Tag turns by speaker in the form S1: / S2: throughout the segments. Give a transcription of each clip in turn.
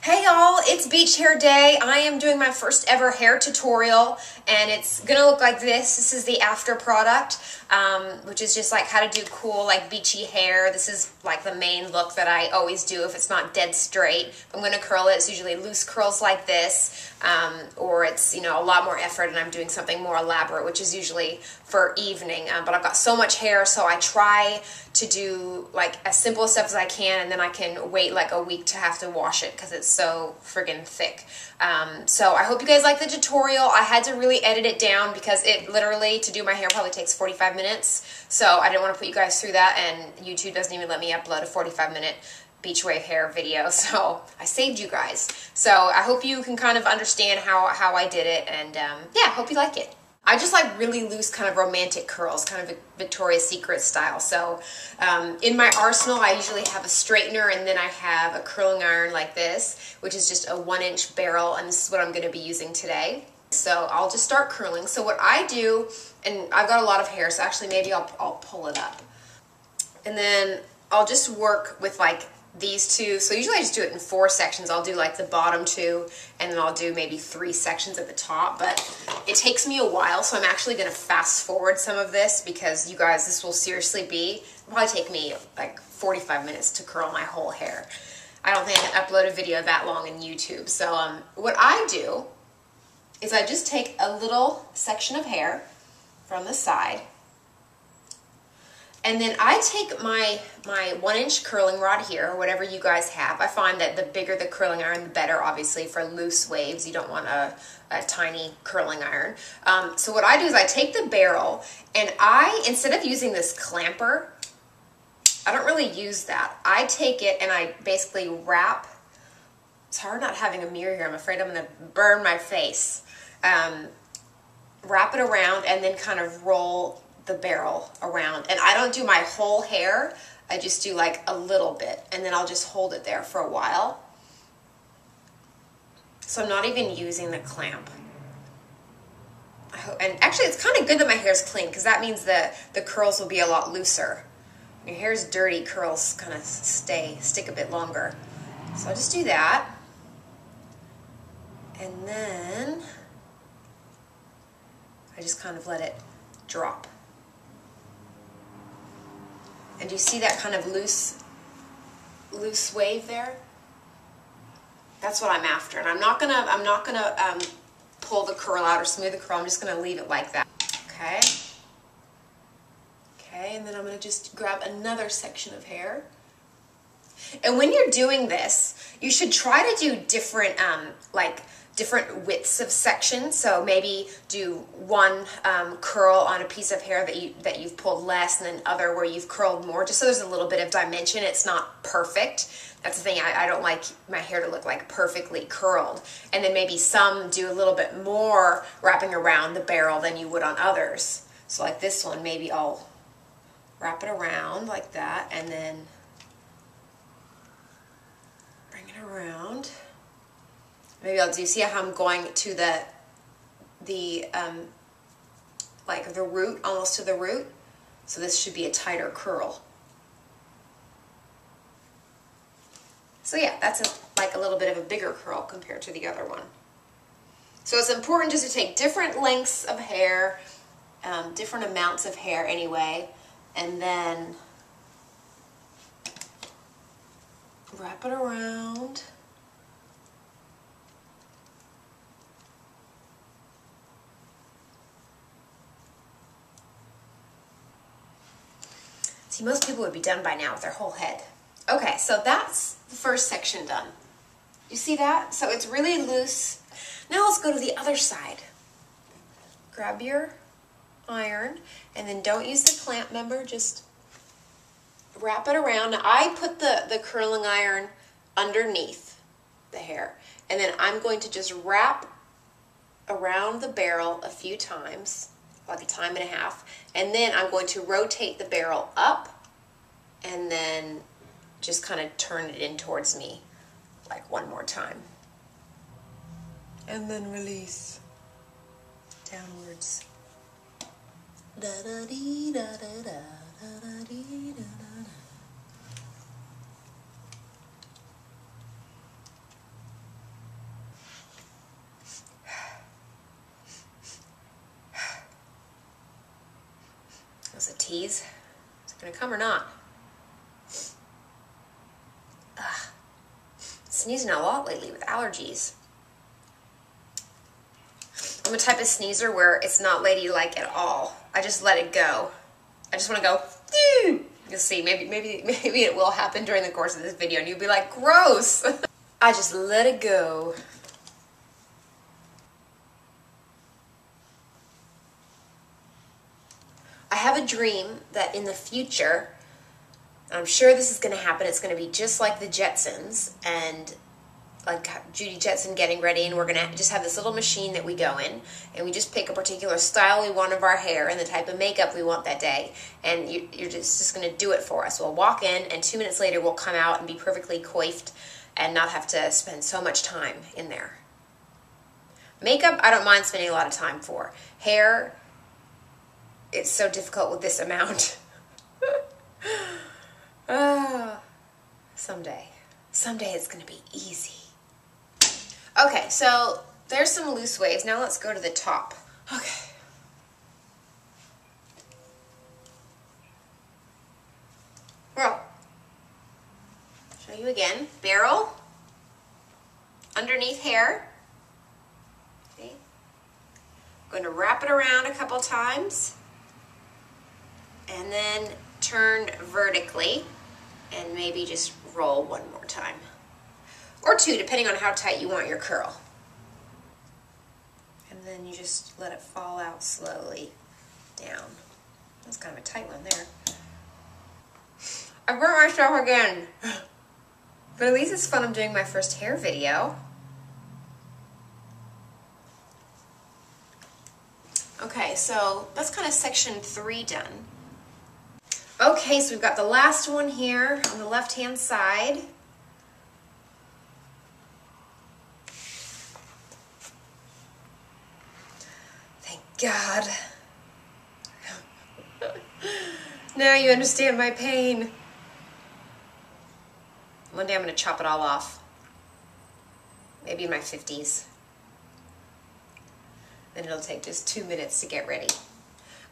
S1: Hey y'all, it's beach hair day. I am doing my first ever hair tutorial and it's gonna look like this. This is the after product, which is just like how to do cool like beachy hair. This is like the main look that I always do if it's not dead straight. If I'm gonna curl it, it's usually loose curls like this, or it's, you know, a lot more effort and I'm doing something more elaborate, which is usually for evening. But I've got so much hair, so I try to do like as simple stuff as I can, and then I can wait like a week to have to wash it because it's so friggin' thick. So I hope you guys like the tutorial. I had to really edit it down because it literally, to do my hair, probably takes 45 minutes. So I didn't want to put you guys through that, and YouTube doesn't even let me upload a 45-minute beach wave hair video. So I saved you guys. So I hope you can kind of understand how I did it, and yeah, hope you like it. I just like really loose kind of romantic curls, kind of Victoria's Secret style. So in my arsenal, I usually have a straightener, and then I have a curling iron like this, which is just a 1-inch barrel, and this is what I'm going to be using today. So I'll just start curling. So what I do, and I've got a lot of hair, so actually maybe I'll pull it up. And then I'll just work with like these two. So usually I just do it in 4 sections. I'll do like the bottom 2, and then I'll do maybe 3 sections at the top, but it takes me a while, so I'm actually going to fast forward some of this because you guys, this will seriously be, it'll probably take me like 45 minutes to curl my whole hair. I don't think I can upload a video that long in YouTube. So what I do is I just take a little section of hair from the side, and then I take my 1-inch curling rod here, or whatever you guys have. I find that the bigger the curling iron, the better, obviously, for loose waves. You don't want a tiny curling iron. So what I do is I take the barrel, and instead of using this clamper, I don't really use that. I take it and I basically wrap. It's hard not having a mirror here. I'm afraid I'm going to burn my face. Wrap it around and then kind of roll the barrel around. And I don't do my whole hair, I just do like a little bit, and then I'll just hold it there for a while. So I'm not even using the clamp. And actually it's kind of good that my hair is clean, because that means that the curls will be a lot looser. When your hair's dirty, curls kind of stick a bit longer. So I'll just do that. And then I just kind of let it drop. And do you see that kind of loose wave there? That's what I'm after. And I'm not gonna pull the curl out or smooth the curl. I'm just gonna leave it like that. Okay. Okay, and then I'm gonna just grab another section of hair. And when you're doing this, you should try to do different different widths of sections. So maybe do one curl on a piece of hair that you've pulled less, and then other where you've curled more, just so there's a little bit of dimension. It's not perfect. That's the thing. I don't like my hair to look like perfectly curled. And then maybe some do a little bit more wrapping around the barrel than you would on others. So like this one, maybe I'll wrap it around like that, and then bring it around. Maybe I'll do, see how I'm going to the root, almost to the root. So this should be a tighter curl. So yeah, that's like a little bit of a bigger curl compared to the other one. So it's important just to take different lengths of hair, different amounts of hair anyway, and then wrap it around. See, most people would be done by now with their whole head. Okay, so that's the first section done. You see that? So it's really loose. Now let's go to the other side. Grab your iron, and then don't use the clamp, member, just wrap it around. Now I put the curling iron underneath the hair, and then I'm going to just wrap around the barrel a few times, like a time and a half, and then I'm going to rotate the barrel up and then just kind of turn it in towards me like one more time. And then release downwards. Da da dee da da da da da dee da da da. was a tease. Is it gonna come or not? Ugh. Sneezing a lot lately with allergies. I'm the type of sneezer where it's not ladylike at all. I just let it go. I just want to go, you'll see, maybe it will happen during the course of this video and you'll be like, gross. I just let it go. I have a dream that in the future, I'm sure this is going to happen, it's going to be just like the Jetsons and like Judy Jetson getting ready, and we're going to just have this little machine that we go in, and we just pick a particular style we want of our hair and the type of makeup we want that day, and you're just going to do it for us. We'll walk in, and 2 minutes later we'll come out and be perfectly coiffed and not have to spend so much time in there. Makeup, I don't mind spending a lot of time for. Hair, it's so difficult with this amount. Someday it's going to be easy. Okay, so there's some loose waves. Now let's go to the top. Okay. Well, show you again. Barrel, underneath hair. Okay. I'm going to wrap it around a couple times and then turn vertically and maybe just roll one more time. Or two, depending on how tight you want your curl. And then you just let it fall out slowly down. That's kind of a tight one there. I burnt myself again. But at least it's fun. I'm doing my first hair video. Okay, so that's kind of section 3 done. Okay, so we've got the last one here on the left-hand side. God. Now you understand my pain. One day I'm going to chop it all off. Maybe in my 50s. Then it'll take just 2 minutes to get ready.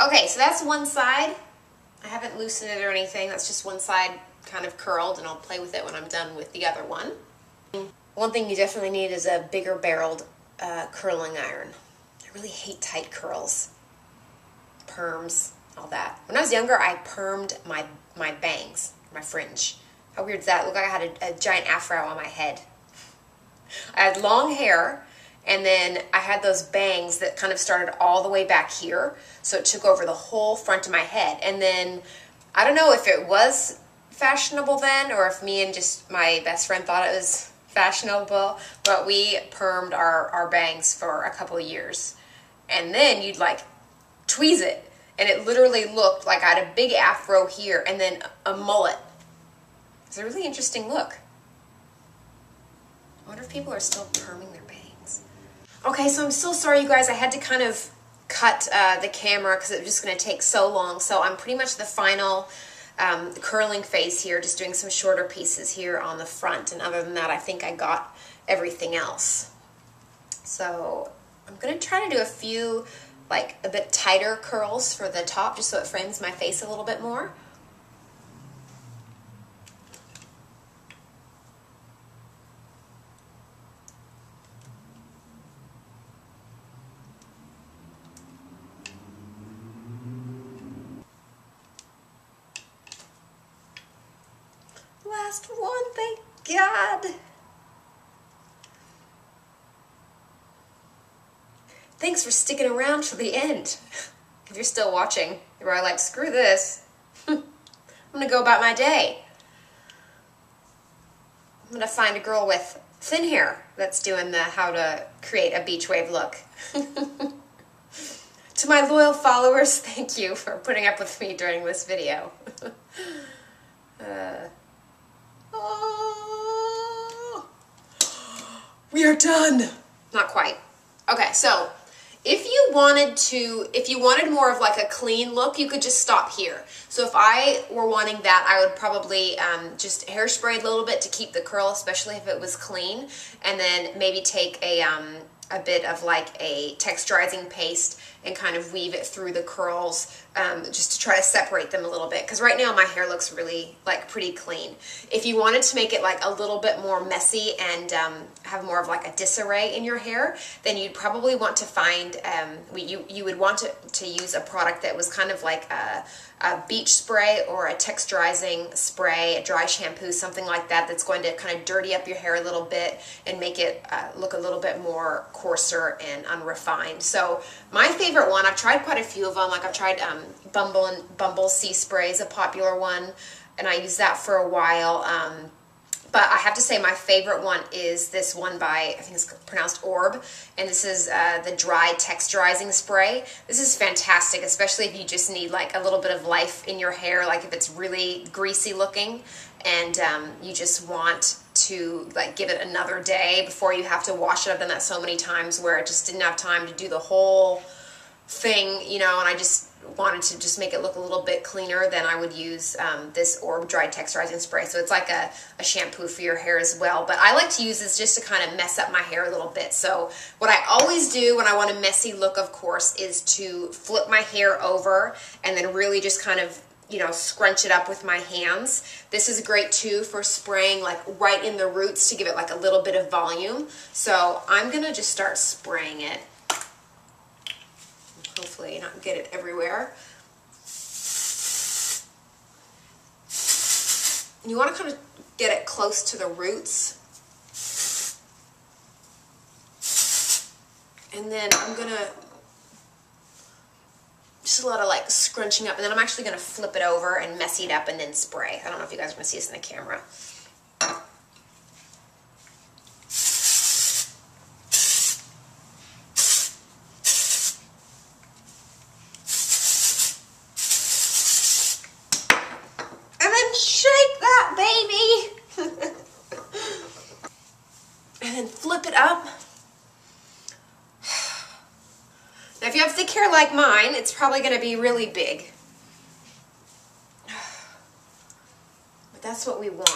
S1: Okay, so that's one side. I haven't loosened it or anything. That's just one side kind of curled, and I'll play with it when I'm done with the other one. One thing you definitely need is a bigger barreled curling iron. I really hate tight curls, perms, all that. When I was younger, I permed my bangs, my fringe. How weird is that? It looked like I had a giant afro on my head. I had long hair, and then I had those bangs that kind of started all the way back here, so it took over the whole front of my head. And then, I don't know if it was fashionable then, or if me and just my best friend thought it was fashionable, but we permed our bangs for a couple of years. And then you'd like tweeze it, and it literally looked like I had a big afro here and then a mullet. It's a really interesting look. I wonder if people are still perming their bangs. Okay, so I'm so sorry, you guys. I had to kind of cut the camera because it was just going to take so long. So I'm pretty much the final curling phase here, just doing some shorter pieces here on the front. And other than that, I think I got everything else. So I'm going to try to do a few, like, a bit tighter curls for the top, just so it frames my face a little bit more. Last one, thank God. Thanks for sticking around to the end. If you're still watching, you're probably like, screw this. I'm gonna go about my day. I'm gonna find a girl with thin hair that's doing the how to create a beach wave look. To my loyal followers, thank you for putting up with me during this video. We are done. Not quite. Okay, so if you wanted more of like a clean look, you could just stop here. So if I were wanting that, I would probably just hairspray a little bit to keep the curl, especially if it was clean, and then maybe take a bit of like a texturizing paste and kind of weave it through the curls just to try to separate them a little bit, because right now my hair looks really like pretty clean. If you wanted to make it like a little bit more messy and have more of like a disarray in your hair, then you'd probably want to find, you would want to use a product that was kind of like a beach spray or a texturizing spray, a dry shampoo, something like that, that's going to kind of dirty up your hair a little bit and make it look a little bit more coarser and unrefined. So my favorite one, I've tried quite a few of them. Like I've tried Bumble Sea Spray is a popular one, and I used that for a while. But I have to say my favorite one is this one by, I think it's pronounced Orb, and this is the dry texturizing spray. This is fantastic, especially if you just need like a little bit of life in your hair, like if it's really greasy looking and you just want to like give it another day before you have to wash it. I've done that so many times where I just didn't have time to do the whole thing, you know, and I just wanted to just make it look a little bit cleaner. Then I would use this Orb Dry Texturizing Spray. So it's like a shampoo for your hair as well. But I like to use this just to kind of mess up my hair a little bit. So what I always do when I want a messy look, of course, is to flip my hair over and then really just kind of, you know, scrunch it up with my hands. This is great too for spraying like right in the roots to give it like a little bit of volume. So I'm gonna just start spraying it. Hopefully not get it everywhere. And you want to kind of get it close to the roots. And then I'm going to just a lot of like scrunching up, and then I'm actually going to flip it over and messy it up and then spray. I don't know if you guys are going to see this in the camera. And then flip it up. Now if you have thick hair like mine, it's probably going to be really big. But that's what we want.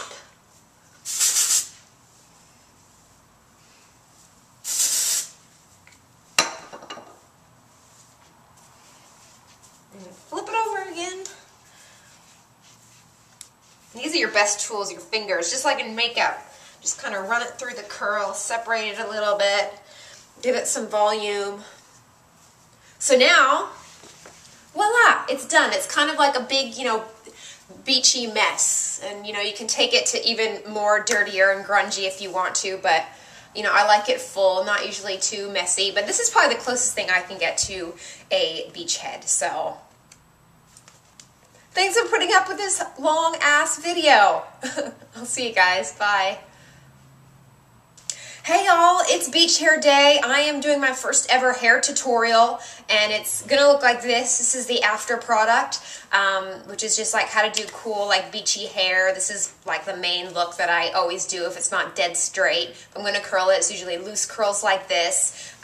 S1: And flip it over again. These are your best tools, your fingers, just like in makeup. Just kind of run it through the curl, separate it a little bit, give it some volume. So now, voila, it's done. It's kind of like a big, you know, beachy mess. And, you know, you can take it to even more dirtier and grungy if you want to, but, you know, I like it full, not usually too messy. But this is probably the closest thing I can get to a beach head, so thanks for putting up with this long-ass video. I'll see you guys. Bye. Hey y'all, it's beach hair day. I am doing my first ever hair tutorial, and it's gonna look like this. This is the after product, which is just like how to do cool like beachy hair. This is like the main look that I always do if it's not dead straight. If I'm gonna curl it, it's usually loose curls like this,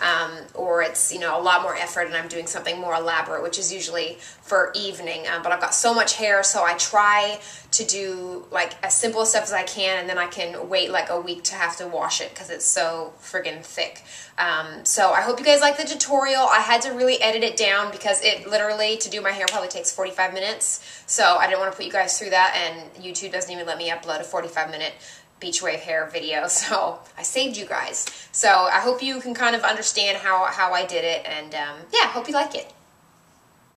S1: or it's, you know, a lot more effort and I'm doing something more elaborate, which is usually for evening. But I've got so much hair, so I try to do like as simple stuff as I can, and then I can wait like a week to have to wash it because it's so friggin' thick. So I hope you guys like the tutorial. I had to really edit it down because it literally, to do my hair, probably takes 45 minutes. So I didn't want to put you guys through that, and YouTube doesn't even let me upload a 45-minute beach wave hair video, so I saved you guys. So I hope you can kind of understand how I did it, and yeah, hope you like it.